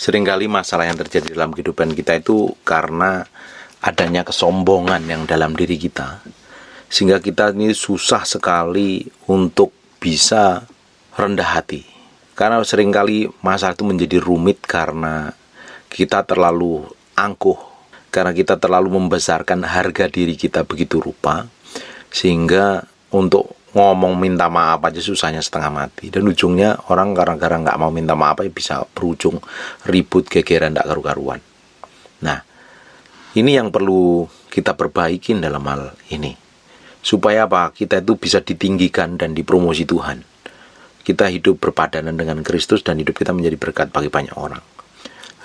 Seringkali masalah yang terjadi dalam kehidupan kita itu karena adanya kesombongan yang dalam diri kita, sehingga kita ini susah sekali untuk bisa rendah hati. Karena seringkali masalah itu menjadi rumit karena kita terlalu angkuh, karena kita terlalu membesarkan harga diri kita begitu rupa, sehingga untuk ngomong minta maaf aja susahnya setengah mati. Dan ujungnya orang gara-gara nggak mau minta maaf aja bisa berujung ribut, gegeran, nggak karu-karuan. Nah, ini yang perlu kita perbaikin dalam hal ini, supaya apa? Kita itu bisa ditinggikan dan dipromosi Tuhan. Kita hidup berpadanan dengan Kristus dan hidup kita menjadi berkat bagi banyak orang.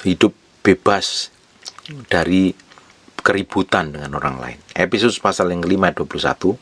Hidup bebas dari keributan dengan orang lain. Efesus pasal yang kelima 21,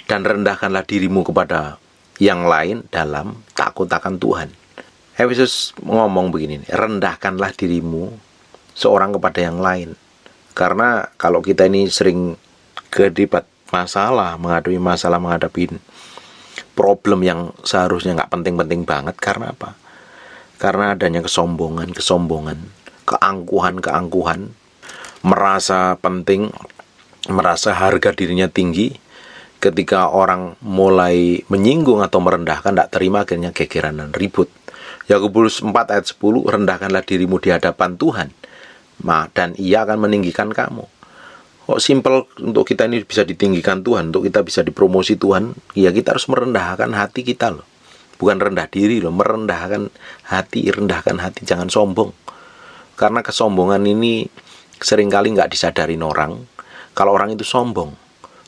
dan rendahkanlah dirimu kepada yang lain dalam takut akan Tuhan. Efesus ngomong begini, rendahkanlah dirimu seorang kepada yang lain. Karena kalau kita ini sering kedipat masalah, menghadapi problem yang seharusnya nggak penting-penting banget. Karena apa? Karena adanya kesombongan, keangkuhan, merasa penting, merasa harga dirinya tinggi. Ketika orang mulai menyinggung atau merendahkan, tidak terima, akhirnya gegeran dan ribut. Yakobus 4 ayat 10, rendahkanlah dirimu di hadapan Tuhan, dan Ia akan meninggikan kamu. Kok simple untuk kita ini bisa ditinggikan Tuhan, untuk kita bisa dipromosi Tuhan, ya kita harus merendahkan hati kita loh. Bukan rendah diri loh, rendahkan hati, jangan sombong. Karena kesombongan ini seringkali nggak disadarin orang. Kalau orang itu sombong,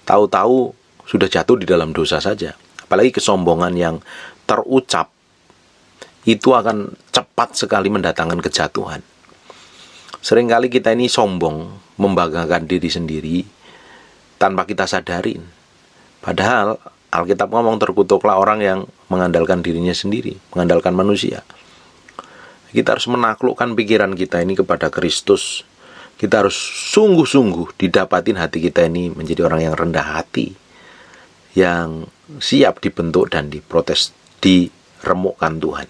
tahu-tahu sudah jatuh di dalam dosa saja. Apalagi kesombongan yang terucap, itu akan cepat sekali mendatangkan kejatuhan. Seringkali kita ini sombong, membanggakan diri sendiri tanpa kita sadarin. Padahal Alkitab ngomong, terkutuklah orang yang mengandalkan dirinya sendiri, mengandalkan manusia. Kita harus menaklukkan pikiran kita ini kepada Kristus. Kita harus sungguh-sungguh didapatin hati kita ini menjadi orang yang rendah hati, yang siap dibentuk dan diprotes, diremukkan Tuhan.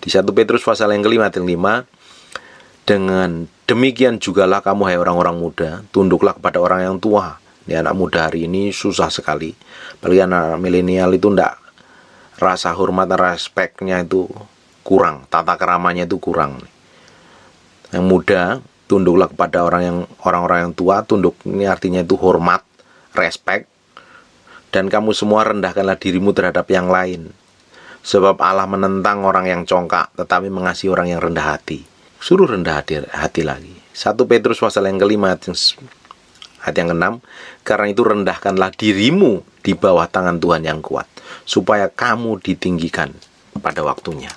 Di 1 Petrus pasal yang kelima ayat 5, dengan demikian jugalah kamu hai orang-orang muda, tunduklah kepada orang yang tua. Ini anak muda hari ini susah sekali, apalagi anak milenial itu ndak, rasa hormat dan respeknya itu kurang, tata keramanya itu kurang. Yang muda tunduklah kepada orang-orang yang tua. Tunduk ini artinya itu hormat, respek. Dan kamu semua rendahkanlah dirimu terhadap yang lain, sebab Allah menentang orang yang congkak, tetapi mengasihi orang yang rendah hati. Suruh rendah hati lagi. 1 Petrus pasal yang kelima ayat yang ke-6, karena itu rendahkanlah dirimu di bawah tangan Tuhan yang kuat, supaya kamu ditinggikan pada waktunya.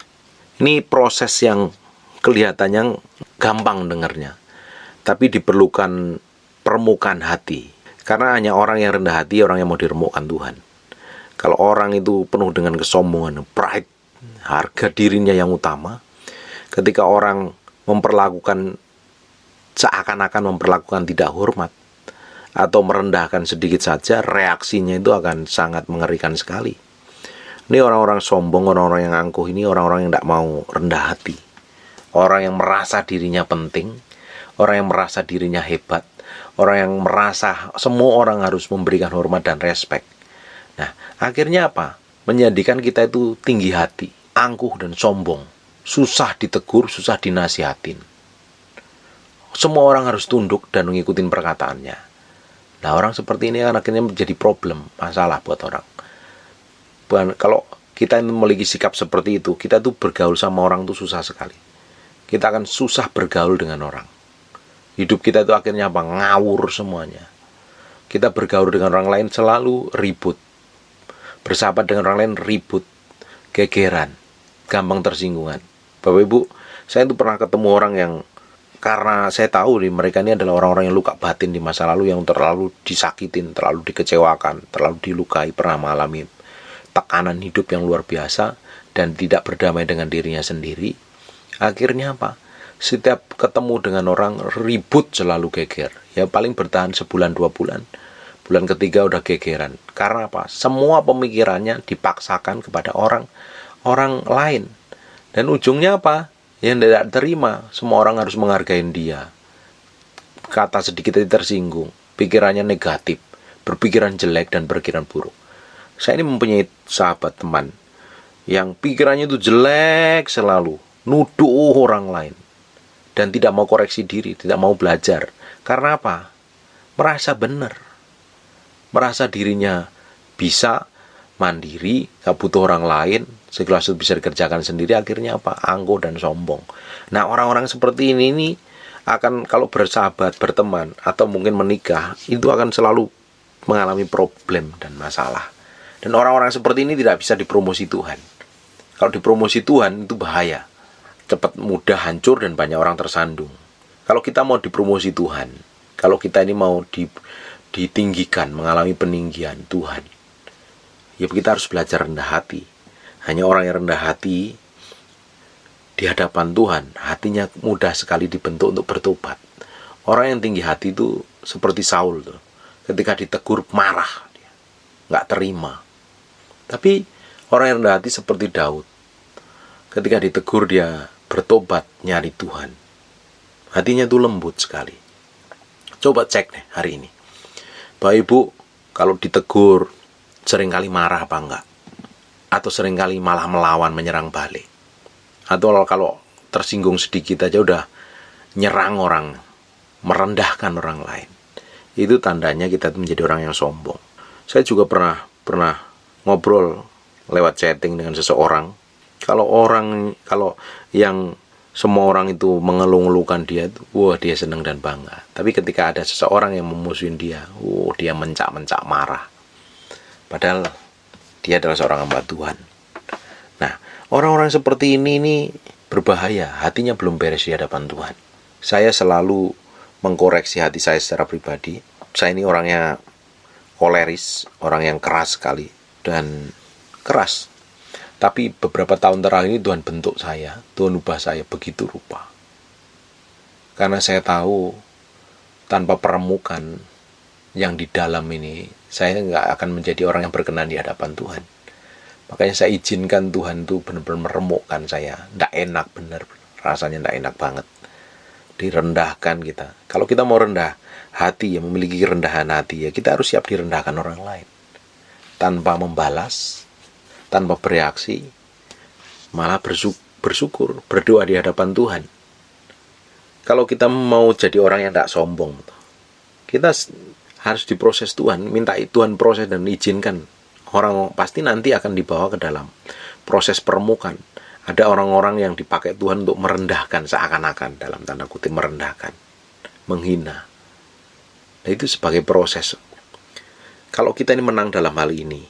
Ini proses yang kelihatannya gampang dengarnya, tapi diperlukan permukaan hati. Karena hanya orang yang rendah hati, orang yang mau diremukkan Tuhan. Kalau orang itu penuh dengan kesombongan, pride, harga dirinya yang utama, ketika orang seakan-akan memperlakukan tidak hormat atau merendahkan sedikit saja, reaksinya itu akan sangat mengerikan sekali. Ini orang-orang sombong, orang-orang yang angkuh ini, orang-orang yang tidak mau rendah hati, orang yang merasa dirinya penting, orang yang merasa dirinya hebat, orang yang merasa semua orang harus memberikan hormat dan respek. Nah, akhirnya apa? Menjadikan kita itu tinggi hati, angkuh dan sombong, susah ditegur, susah dinasihatin. Semua orang harus tunduk dan mengikuti perkataannya. Nah, orang seperti ini kan akhirnya menjadi problem, masalah buat orang. Kalau kita memiliki sikap seperti itu, kita tuh bergaul sama orang tuh susah sekali. Kita akan susah bergaul dengan orang. Hidup kita itu akhirnya apa? Ngawur semuanya. Kita bergaul dengan orang lain selalu ribut. Bersahabat dengan orang lain ribut, gegeran, gampang tersinggungan. Bapak Ibu, saya itu pernah ketemu orang yang, karena saya tahu nih, mereka ini adalah orang-orang yang luka batin di masa lalu, yang terlalu disakitin, terlalu dikecewakan, terlalu dilukai, pernah mengalami tekanan hidup yang luar biasa, dan tidak berdamai dengan dirinya sendiri. Akhirnya apa? Setiap ketemu dengan orang ribut, selalu geger. Ya paling bertahan sebulan 2 bulan. Bulan ketiga udah gegeran. Karena apa? Semua pemikirannya dipaksakan kepada orang lain. Dan ujungnya apa? yang tidak terima, semua orang harus menghargai dia. Kata sedikit aja tersinggung, pikirannya negatif, berpikiran jelek dan berpikiran buruk. Saya ini mempunyai sahabat teman yang pikirannya itu jelek selalu, nuduh orang lain, dan tidak mau koreksi diri, tidak mau belajar. Karena apa? Merasa benar, merasa dirinya bisa mandiri, gak butuh orang lain, segala sesuatu bisa dikerjakan sendiri. Akhirnya apa? Angkuh dan sombong. Nah, orang-orang seperti ini akan, kalau bersahabat, berteman, atau mungkin menikah, itu akan selalu mengalami problem dan masalah. Dan orang-orang seperti ini tidak bisa dipromosi Tuhan. Kalau dipromosi Tuhan itu bahaya, cepat mudah hancur dan banyak orang tersandung. Kalau kita mau dipromosi Tuhan, kalau kita ini mau ditinggikan, mengalami peninggian Tuhan, ya kita harus belajar rendah hati. Hanya orang yang rendah hati di hadapan Tuhan, hatinya mudah sekali dibentuk untuk bertobat. Orang yang tinggi hati itu seperti Saul tuh. Ketika ditegur marah, dia nggak terima. Tapi orang yang rendah hati seperti Daud. Ketika ditegur dia bertobat, nyari Tuhan. Hatinya itu lembut sekali. Coba cek deh hari ini. Bapak Ibu, kalau ditegur seringkali marah apa enggak? Atau seringkali malah melawan, menyerang balik? Atau kalau tersinggung sedikit aja udah nyerang orang, merendahkan orang lain? Itu tandanya kita menjadi orang yang sombong. Saya juga pernah ngobrol lewat chatting dengan seseorang. Kalau yang semua orang itu mengeluh-ngeluhkan dia, wah dia senang dan bangga. Tapi ketika ada seseorang yang memusuhin dia, dia mencak-mencak marah. Padahal dia adalah seorang hamba Tuhan. Nah, orang-orang seperti ini berbahaya, hatinya belum beres di hadapan Tuhan. Saya selalu mengkoreksi hati saya secara pribadi. Saya ini orangnya koleris, orang yang keras sekali dan keras. Tapi beberapa tahun terakhir ini Tuhan bentuk saya, Tuhan ubah saya begitu rupa. Karena saya tahu tanpa peremukan yang di dalam ini, saya nggak akan menjadi orang yang berkenan di hadapan Tuhan. Makanya saya izinkan Tuhan tuh benar-benar meremukkan saya. Nggak enak bener, rasanya nggak enak banget. Direndahkan kita. Kalau kita mau rendah hati, ya memiliki kerendahan hati, ya kita harus siap direndahkan orang lain. Tanpa membalas, tanpa bereaksi, malah bersyukur, berdoa di hadapan Tuhan. Kalau kita mau jadi orang yang tidak sombong, kita harus diproses Tuhan, minta Tuhan proses dan izinkan. Orang pasti nanti akan dibawa ke dalam proses peremukan. Ada orang-orang yang dipakai Tuhan untuk merendahkan, seakan-akan dalam tanda kutip merendahkan, menghina. Nah, itu sebagai proses. Kalau kita ini menang dalam hal ini,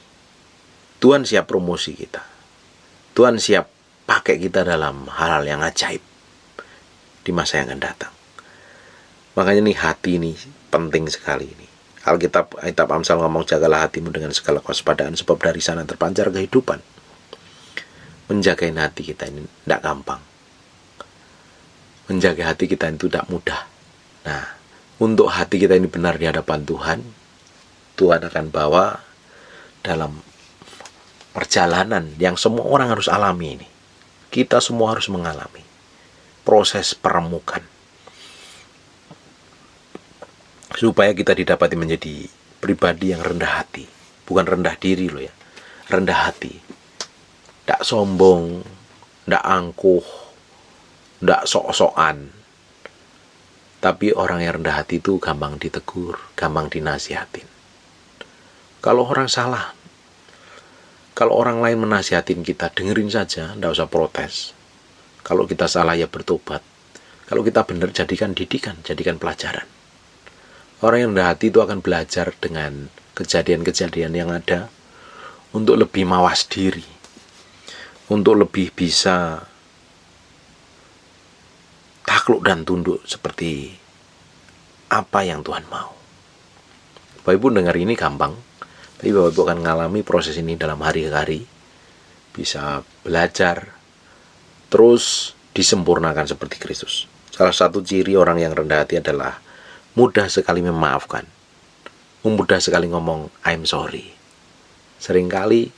Tuhan siap promosi kita. Tuhan siap pakai kita dalam hal-hal yang ajaib di masa yang akan datang. Makanya nih hati ini penting sekali ini. Alkitab Amsal ngomong, jagalah hatimu dengan segala kewaspadaan, sebab dari sana terpancar kehidupan. Menjaga hati kita ini tidak gampang. Menjaga hati kita itu tidak mudah. Nah, untuk hati kita ini benar di hadapan Tuhan, Tuhan akan bawa dalam perjalanan yang semua orang harus alami ini. Kita semua harus mengalami proses peremukan, supaya kita didapati menjadi pribadi yang rendah hati. Bukan rendah diri loh ya, rendah hati. Tidak sombong, tidak angkuh, tidak sok-sokan. Tapi orang yang rendah hati itu gampang ditegur, gampang dinasihatin. Kalau orang salah, kalau orang lain menasihatin kita, dengerin saja, tidak usah protes. Kalau kita salah ya bertobat. Kalau kita benar, jadikan didikan, jadikan pelajaran. Orang yang rendah hati itu akan belajar dengan kejadian-kejadian yang ada untuk lebih mawas diri, untuk lebih bisa takluk dan tunduk seperti apa yang Tuhan mau. Bapak Ibu dengar ini gampang, tapi Bapak Ibu akan mengalami proses ini dalam hari-hari, bisa belajar, terus disempurnakan seperti Kristus. Salah satu ciri orang yang rendah hati adalah mudah sekali memaafkan, mudah sekali ngomong I'm sorry. Seringkali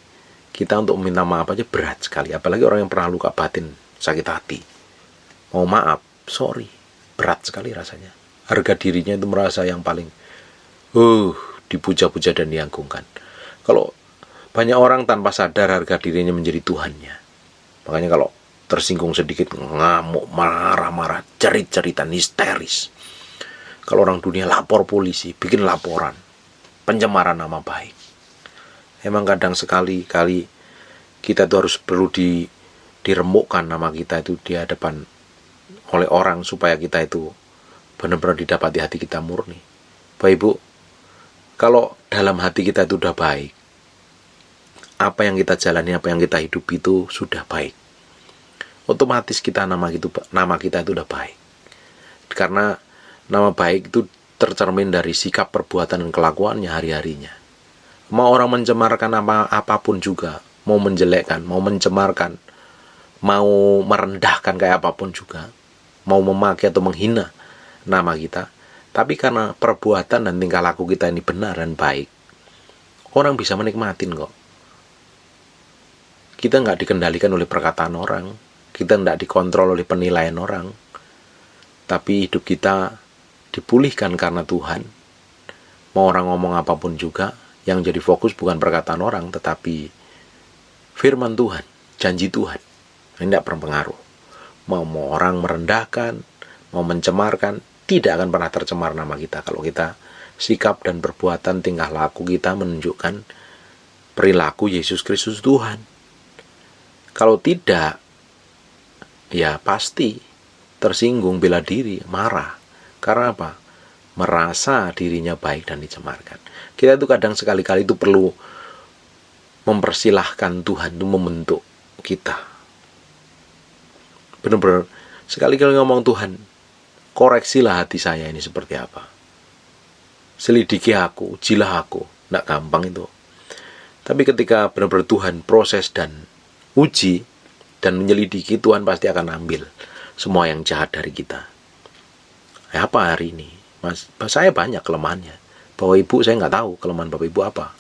kita untuk meminta maaf aja berat sekali, apalagi orang yang pernah luka batin, sakit hati. mau maaf, sorry, berat sekali rasanya. Harga dirinya itu merasa yang paling dipuja-puja dan diagungkan. Kalau banyak orang tanpa sadar harga dirinya menjadi Tuhannya. Makanya kalau tersinggung sedikit ngamuk, marah-marah, cerit-ceritan, histeris. Kalau orang dunia lapor polisi, bikin laporan, pencemaran nama baik. Emang kadang sekali-kali kita tuh harus perlu diremukkan nama kita itu di hadapan oleh orang supaya kita itu benar-benar didapati hati kita murni. Bapak Ibu, kalau dalam hati kita itu udah baik, apa yang kita jalani, apa yang kita hidup itu sudah baik, otomatis nama kita itu udah baik. Karena nama baik itu tercermin dari sikap, perbuatan, dan kelakuannya hari-harinya. Mau orang mencemarkan apapun juga, mau menjelekkan, mau mencemarkan, mau merendahkan kayak apapun juga, mau memaki atau menghina nama kita, tapi karena perbuatan dan tingkah laku kita ini benar dan baik, orang bisa menikmatin kok. Kita nggak dikendalikan oleh perkataan orang, kita nggak dikontrol oleh penilaian orang, tapi hidup kita dipulihkan karena Tuhan. Mau orang ngomong apapun juga, yang jadi fokus bukan perkataan orang, tetapi firman Tuhan, janji Tuhan. Ini tidak berpengaruh. Mau orang merendahkan, mau mencemarkan, tidak akan pernah tercemar nama kita kalau kita sikap dan perbuatan, tingkah laku kita menunjukkan perilaku Yesus Kristus Tuhan. Kalau tidak, ya pasti tersinggung, bela diri, marah. Karena apa? Merasa dirinya baik dan dicemarkan. Kita itu kadang sekali-kali itu perlu mempersilahkan Tuhan itu membentuk kita. Benar-benar sekali-kali ngomong, Tuhan, koreksilah hati saya ini seperti apa. Selidiki aku, ujilah aku. Nggak gampang itu. Tapi ketika benar-benar Tuhan proses dan uji dan menyelidiki, Tuhan pasti akan ambil semua yang jahat dari kita. Apa hari ini? Saya banyak kelemahannya. Bapak Ibu, saya nggak tahu kelemahan Bapak Ibu apa.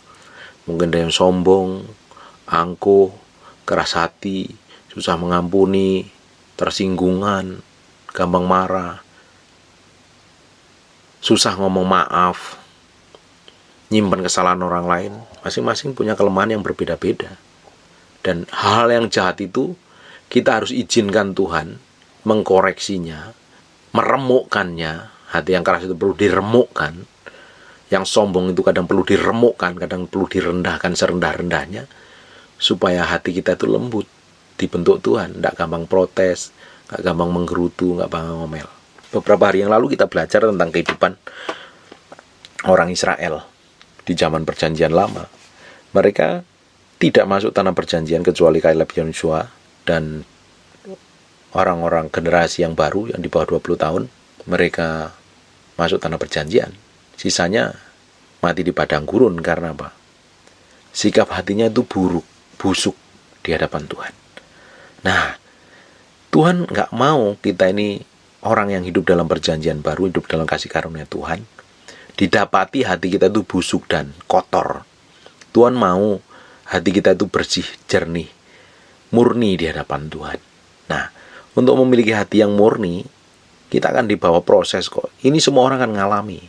Mungkin ada yang sombong, angkuh, keras hati, susah mengampuni, tersinggungan, gampang marah, susah ngomong maaf, nyimpan kesalahan orang lain. Masing-masing punya kelemahan yang berbeda-beda. Dan hal yang jahat itu kita harus izinkan Tuhan mengkoreksinya, meremukkannya. Hati yang keras itu perlu diremukkan. Yang sombong itu kadang perlu diremukkan, kadang perlu direndahkan serendah-rendahnya, supaya hati kita itu lembut, dibentuk Tuhan, tidak gampang protes, tidak gampang menggerutu, tidak gampang ngomel. Beberapa hari yang lalu kita belajar tentang kehidupan orang Israel di zaman perjanjian lama. Mereka tidak masuk tanah perjanjian kecuali Caleb, Yosua, dan orang-orang generasi yang baru yang di bawah 20 tahun. Mereka masuk tanah perjanjian. Sisanya mati di padang gurun. Karena apa? Sikap hatinya itu buruk, busuk di hadapan Tuhan. Nah, Tuhan nggak mau kita ini orang yang hidup dalam perjanjian baru, hidup dalam kasih karunia Tuhan, didapati hati kita itu busuk dan kotor. Tuhan mau hati kita itu bersih, jernih, murni di hadapan Tuhan. Nah, untuk memiliki hati yang murni, kita akan dibawa proses kok. Ini semua orang akan ngalami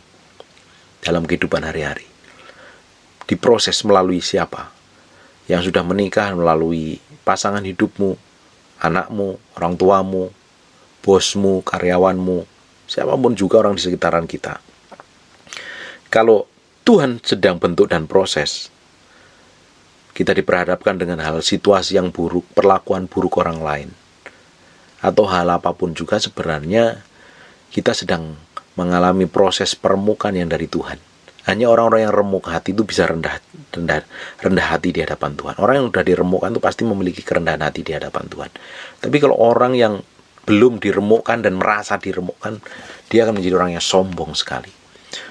dalam kehidupan hari-hari. Diproses melalui siapa? Yang sudah menikah, melalui pasangan hidupmu, anakmu, orang tuamu, bosmu, karyawanmu, siapapun juga orang di sekitaran kita. Kalau Tuhan sedang bentuk dan proses, kita diperhadapkan dengan hal situasi yang buruk, perlakuan buruk orang lain, atau hal apapun juga, sebenarnya kita sedang mengalami proses peremukan yang dari Tuhan. Hanya orang-orang yang remuk hati itu bisa rendah hati di hadapan Tuhan. Orang yang sudah diremukkan itu pasti memiliki kerendahan hati di hadapan Tuhan. Tapi kalau orang yang belum diremukkan dan merasa diremukkan, dia akan menjadi orang yang sombong sekali.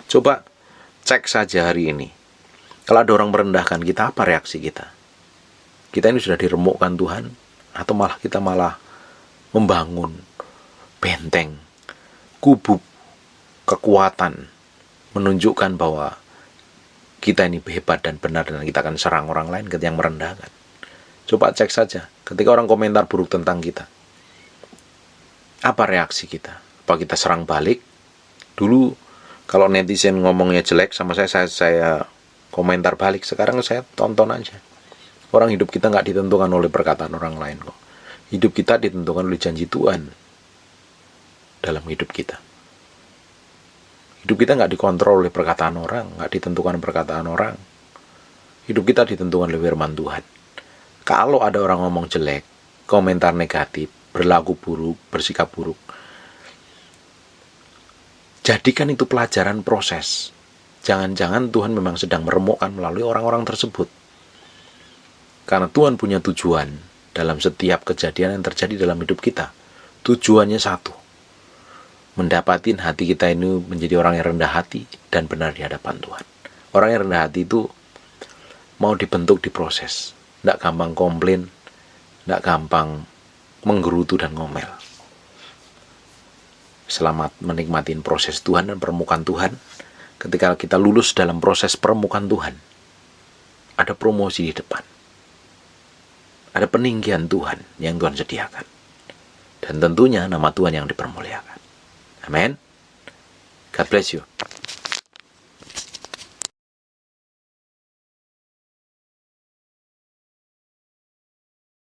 Coba cek saja hari ini. Kalau ada orang merendahkan kita, apa reaksi kita? Kita ini sudah diremukkan Tuhan, atau malah kita membangun benteng, kubu kekuatan, menunjukkan bahwa kita ini hebat dan benar, dan kita akan serang orang lain ketika yang merendahkan. Coba cek saja, ketika orang komentar buruk tentang kita, Apa reaksi kita? Apa kita serang balik? Dulu kalau netizen ngomongnya jelek sama saya komentar balik. Sekarang saya tonton aja. Orang hidup kita nggak ditentukan oleh perkataan orang lain kok. Hidup kita ditentukan oleh janji Tuhan dalam hidup kita. Hidup kita nggak dikontrol oleh perkataan orang, nggak ditentukan perkataan orang. Hidup kita ditentukan oleh firman Tuhan. Kalau ada orang ngomong jelek, komentar negatif, berlaku buruk, bersikap buruk, jadikan itu pelajaran proses. Jangan-jangan Tuhan memang sedang meremukkan melalui orang-orang tersebut. Karena Tuhan punya tujuan dalam setiap kejadian yang terjadi dalam hidup kita. Tujuannya satu, mendapatin hati kita ini menjadi orang yang rendah hati dan benar di hadapan Tuhan. Orang yang rendah hati itu mau dibentuk di proses, tidak gampang komplain, tidak gampang menggerutu dan ngomel. Selamat menikmati proses Tuhan dan permukaan Tuhan. Ketika kita lulus dalam proses permukaan Tuhan, ada promosi di depan, ada peninggian Tuhan yang Tuhan sediakan, dan tentunya nama Tuhan yang dipermuliakan. Amin. God bless you.